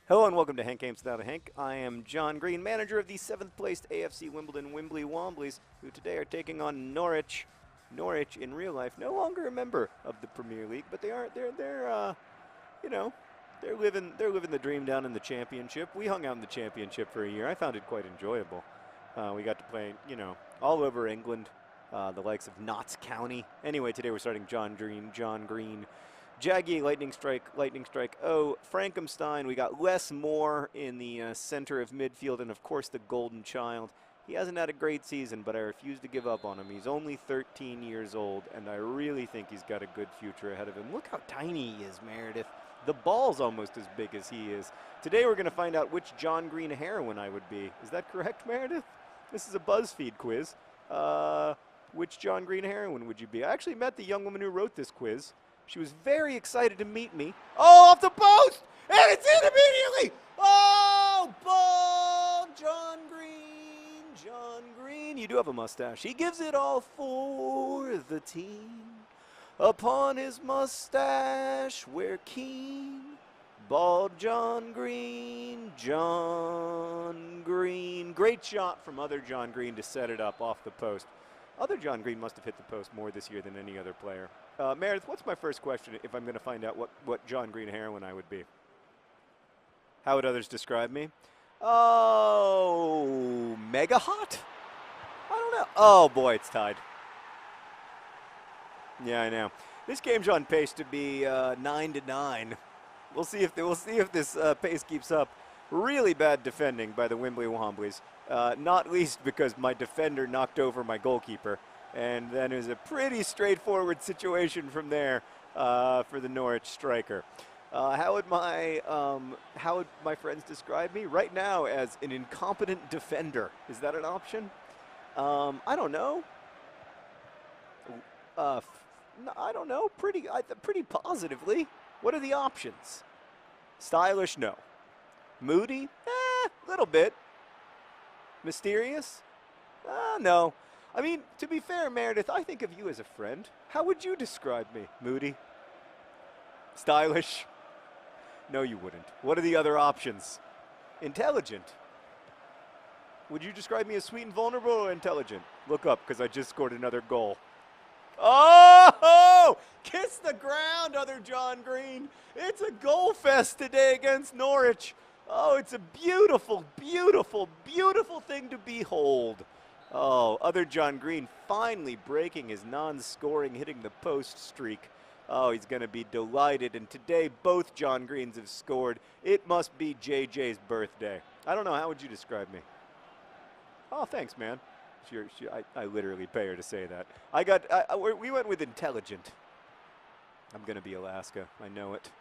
Hello and welcome to Hank Games Without a Hank. I am John Green, manager of the 7th placed AFC Wimbly Womblys, who today are taking on Norwich. Norwich, in real life, no longer a member of the Premier League, but they're living the dream down in the Championship. We hung out in the Championship for a year. I found it quite enjoyable. We got to play, all over England, the likes of Notts County. Anyway, today we're starting John Green. Jaggy, Lightning Strike, oh, Frankenstein. We got Les Moore in the center of midfield, and of course the Golden Child. He hasn't had a great season, but I refuse to give up on him. He's only 13 years old, and I really think he's got a good future ahead of him. Look how tiny he is, Meredith. The ball's almost as big as he is. Today we're going to find out which John Green heroine I would be. Is that correct, Meredith? This is a BuzzFeed quiz. Which John Green heroine would you be? I actually met the young woman who wrote this quiz. She was very excited to meet me. Oh, off the post! And it's in immediately! Oh, ball! John Green. You do have a mustache. He gives it all for the team. Upon his mustache, we're keen. Bald John Green. Great shot from other John Green to set it up off the post. Other John Green must have hit the post more this year than any other player. Meredith, what's my first question if I'm going to find out what John Green heroine I would be? How would others describe me? Oh, mega hot? I don't know. Oh, boy, it's tied. Yeah, I know. This game's on pace to be 9-9. We'll see if this pace keeps up. Really bad defending by the Wimbly Womblys, not least because my defender knocked over my goalkeeper. And then it was a pretty straightforward situation from there for the Norwich striker. How would my friends describe me? Right now as an incompetent defender. Is that an option? I don't know. I don't know. Pretty positively. What are the options? Stylish? No. Moody? Little bit. Mysterious? No. I mean, to be fair, Meredith, I think of you as a friend. How would you describe me? Moody? Stylish? No, you wouldn't. What are the other options? Intelligent? Would you describe me as sweet and vulnerable or intelligent? Look up, because I just scored another goal. Oh! Kiss the ground, other John Green. It's a goal fest today against Norwich. Oh, it's a beautiful, beautiful, beautiful thing to behold. Oh, other John Green finally breaking his non-scoring, hitting the post streak. Oh, he's going to be delighted. And today, both John Greens have scored. It must be JJ's birthday. I don't know. How would you describe me? Oh, thanks, man. I literally pay her to say that. We went with intelligent. I'm going to be Alaska. I know it.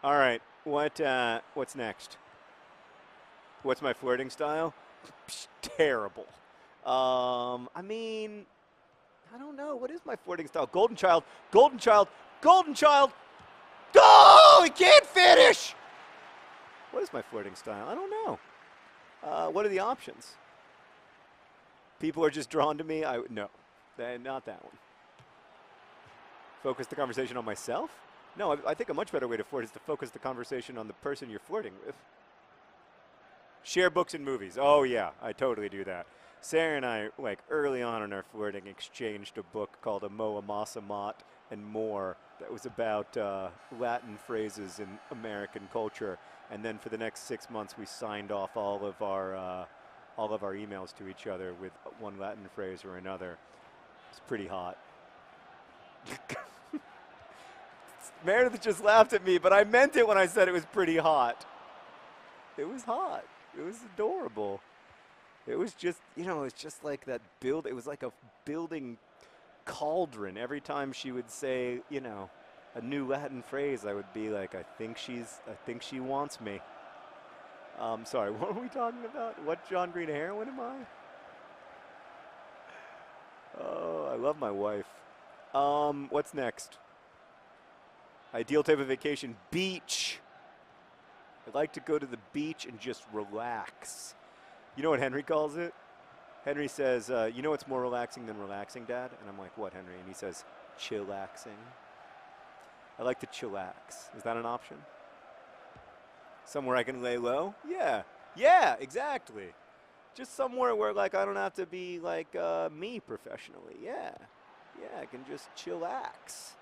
All right. What's next? What's my flirting style? Terrible. I mean, I don't know. What is my flirting style? Golden Child. Oh, he can't finish! What is my flirting style? I don't know. What are the options? People are just drawn to me? No, not that one. Focus the conversation on myself? No, I think a much better way to flirt is to focus the conversation on the person you're flirting with. Share books and movies. Oh, yeah, I totally do that. Sarah and I, early on in our flirting, exchanged a book called A Moa Masa Mott and More that was about Latin phrases in American culture. And then for the next 6 months, we signed off all of our emails to each other with one Latin phrase or another. It's pretty hot. Meredith just laughed at me, but I meant it when I said it was pretty hot. It was hot. It was adorable. It was just, it's just like that build. It was like a building cauldron. Every time she would say, a new Latin phrase, I would be like, I think she wants me. Sorry, what were we talking about? What John Green heroine am I? Oh, I love my wife. What's next? Ideal type of vacation, beach. I'd like to go to the beach and just relax. You know what Henry calls it? Henry says, you know what's more relaxing than relaxing, Dad? And I'm like, what, Henry? And he says, chillaxing. I like to chillax. Is that an option? Somewhere I can lay low? Yeah. Yeah, exactly. Just somewhere where, like, I don't have to be, like, me professionally. Yeah. Yeah, I can just chillax.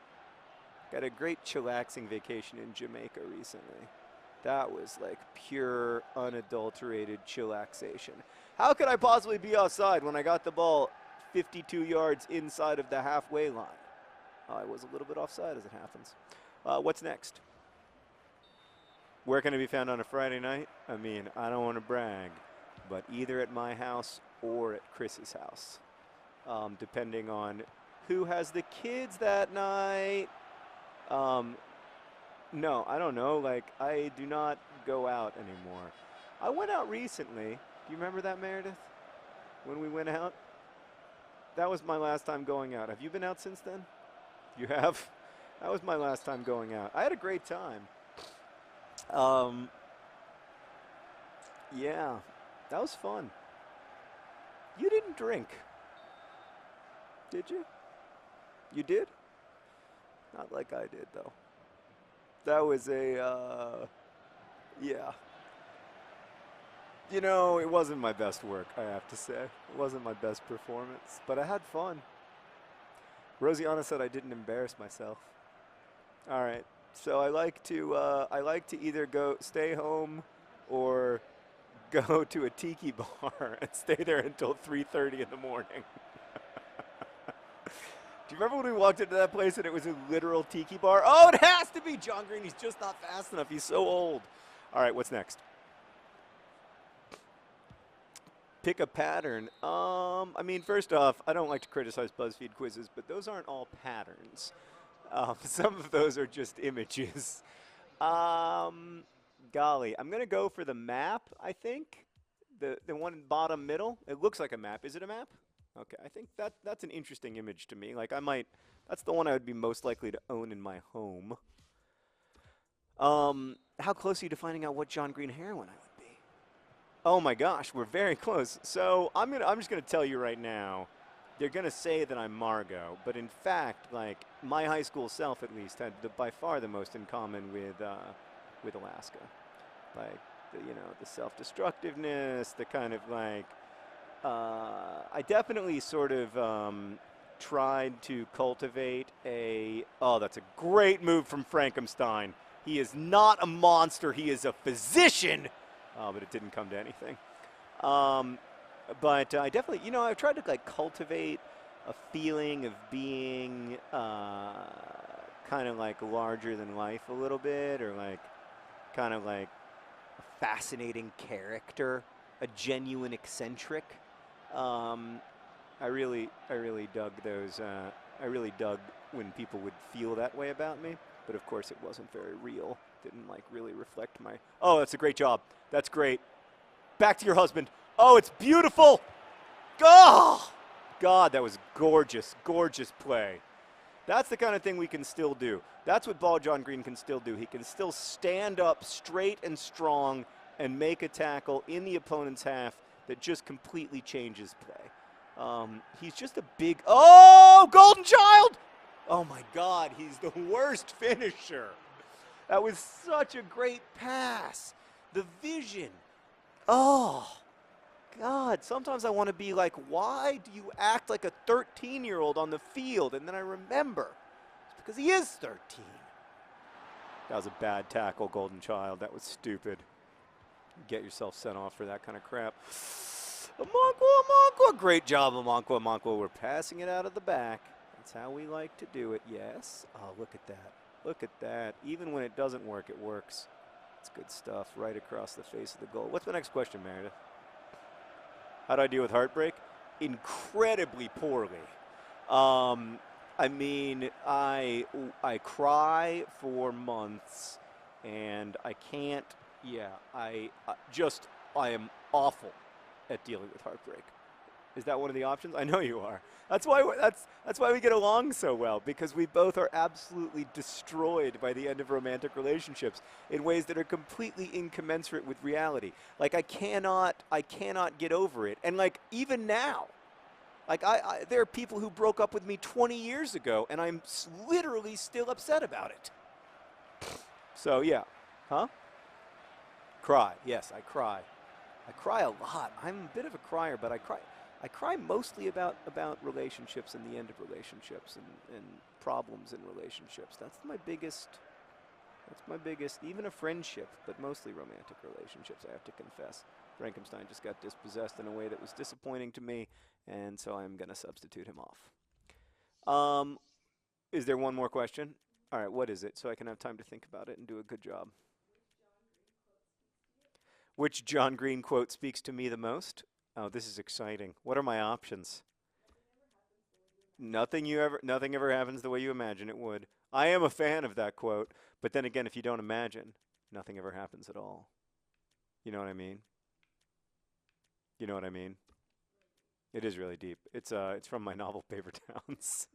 Got a great chillaxing vacation in Jamaica recently. That was, like, pure, unadulterated chillaxation. How could I possibly be outside when I got the ball 52 yards inside of the halfway line? I was a little bit offside, as it happens. What's next? Where can it be found on a Friday night? I mean, I don't want to brag, but either at my house or at Chris's house, depending on who has the kids that night. No, I don't know. Like, I do not go out anymore. I went out recently. Do you remember that, Meredith? When we went out? That was my last time going out. Have you been out since then? You have? That was my last time going out. I had a great time. Yeah, that was fun. You didn't drink, did you? You did? Not like I did, though. That was a, yeah. You know, it wasn't my best work, I have to say. It wasn't my best performance, but I had fun. Rosianna said I didn't embarrass myself. All right, so I like to either stay home or go to a tiki bar and stay there until 3:30 in the morning. Do you remember when we walked into that place and it was a literal tiki bar? Oh, it has to be John Green. He's just not fast enough. He's so old. All right, what's next? Pick a pattern. I mean, first off, I don't like to criticize BuzzFeed quizzes, but those aren't all patterns. Some of those are just images. Golly, I'm going to go for the map, I think. The one bottom middle. It looks like a map. Is it a map? Okay, I think that's an interesting image to me. Like, that's the one I would be most likely to own in my home. How close are you to finding out what John Green heroine I would be? Oh my gosh, we're very close. So I'm just gonna tell you right now, they're gonna say that I'm Margot, but in fact, like, my high school self at least had by far the most in common with Alaska. Like, the self-destructiveness, the kind of like. I definitely sort of tried to cultivate oh, that's a great move from Frankenstein. He is not a monster. He is a physician. Oh, but it didn't come to anything. But I definitely, I've tried to, like, cultivate a feeling of being kind of like larger than life a little bit, or like kind of like a fascinating character, a genuine eccentric. I really dug those. I really dug when people would feel that way about me, but of course it wasn't very real. Didn't, like, really reflect my. Oh, that's a great job. That's great. Back to your husband. Oh, it's beautiful. Oh, God, that was gorgeous, gorgeous play. That's the kind of thing we can still do. That's what Ball John Green can still do. He can still stand up straight and strong and make a tackle in the opponent's half that just completely changes play. He's just a big, oh, Golden Child! Oh my God, he's the worst finisher. That was such a great pass. The vision. Oh, God, sometimes I want to be like, why do you act like a 13-year-old on the field? And then I remember, it's because he is 13. That was a bad tackle, Golden Child. That was stupid. Get yourself sent off for that kind of crap. Amankwa. Great job, Amankwa. We're passing it out of the back. That's how we like to do it, yes. Oh, look at that. Look at that. Even when it doesn't work, it works. It's good stuff right across the face of the goal. What's the next question, Meredith? How do I deal with heartbreak? Incredibly poorly. I mean, I cry for months, and I can't. Yeah, I am awful at dealing with heartbreak. Is that one of the options? I know you are. That's why we get along so well, because we both are absolutely destroyed by the end of romantic relationships in ways that are completely incommensurate with reality. Like, I cannot get over it. And, like, even now, like, there are people who broke up with me 20 years ago, and I'm literally still upset about it. So, yeah. Huh? Cry. Yes, I cry. I cry a lot. I'm a bit of a crier, but I cry mostly about relationships and the end of relationships and problems in relationships. That's my biggest, even a friendship, but mostly romantic relationships, I have to confess. Frankenstein just got dispossessed in a way that was disappointing to me, and so I'm going to substitute him off. Is there one more question? All right, what is it? So I can have time to think about it and do a good job. Which John Green quote speaks to me the most? Oh, this is exciting. What are my options? Nothing ever happens the way you imagine it would. I am a fan of that quote, but then again, if you don't imagine, nothing ever happens at all. You know what I mean? You know what I mean? It is really deep. It's from my novel Paper Towns.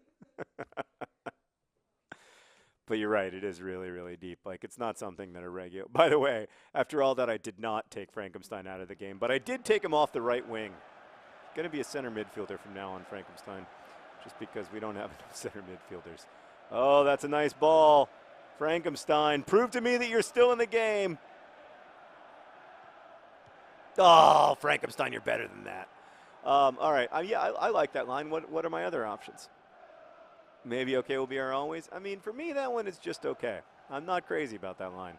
But you're right, it is really, really deep. Like, it's not something that a regular... By the way, after all that, I did not take Frankenstein out of the game, but I did take him off the right wing. Going to be a center midfielder from now on, Frankenstein, just because we don't have enough center midfielders. Oh, that's a nice ball. Frankenstein, prove to me that you're still in the game. Oh, Frankenstein, you're better than that. All right, yeah, I like that line. What are my other options? Maybe okay will be our always. I mean, for me, that one is just okay. I'm not crazy about that line.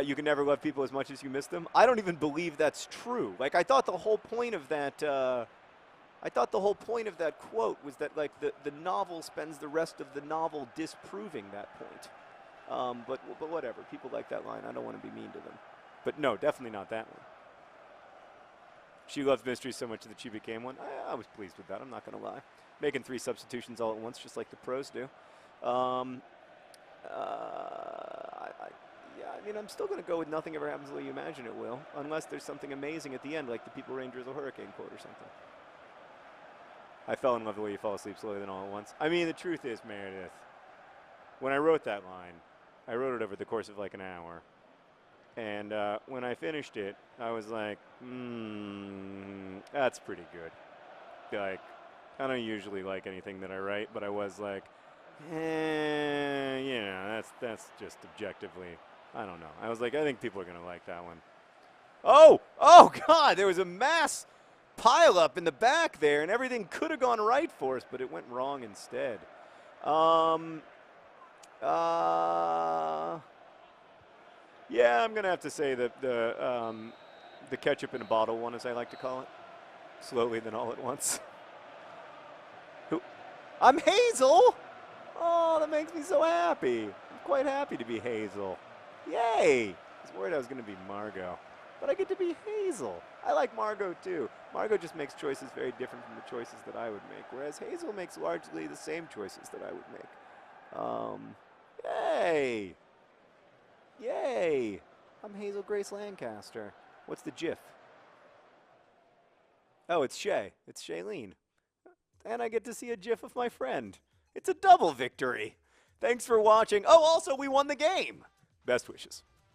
You can never love people as much as you miss them. I don't even believe that's true. Like, I thought the whole point of that. Quote was that, like, the novel spends the rest of the novel disproving that point. But whatever. People like that line. I don't want to be mean to them. But no, definitely not that one. She loves mysteries so much that she became one. I was pleased with that, I'm not going to lie. Making 3 substitutions all at once, just like the pros do. Yeah, I mean, I'm still going to go with nothing ever happens the way you imagine it will, unless there's something amazing at the end, like the People Rangers or Hurricane quote or something. I fell in love the way you fall asleep slowly then all at once. I mean, the truth is, Meredith, when I wrote that line, I wrote it over the course of like an hour. And when I finished it, I was like, that's pretty good. Like, I don't usually like anything that I write, but I was like, you know, that's just objectively, I don't know. I was like, I think people are going to like that one. Oh, God, there was a mass pileup in the back there, and everything could have gone right for us, but it went wrong instead. Yeah, I'm going to have to say that the ketchup in a bottle one, as I like to call it. Slowly, then all at once. I'm Hazel! Oh, that makes me so happy. I'm quite happy to be Hazel. Yay! I was worried I was going to be Margot. But I get to be Hazel. I like Margot, too. Margot just makes choices very different from the choices that I would make, whereas Hazel makes largely the same choices that I would make. Yay! Yay! I'm Hazel Grace Lancaster. What's the GIF? Oh, it's Shay. It's Shailene. And I get to see a GIF of my friend. It's a double victory. Thanks for watching. Oh, also, we won the game. Best wishes.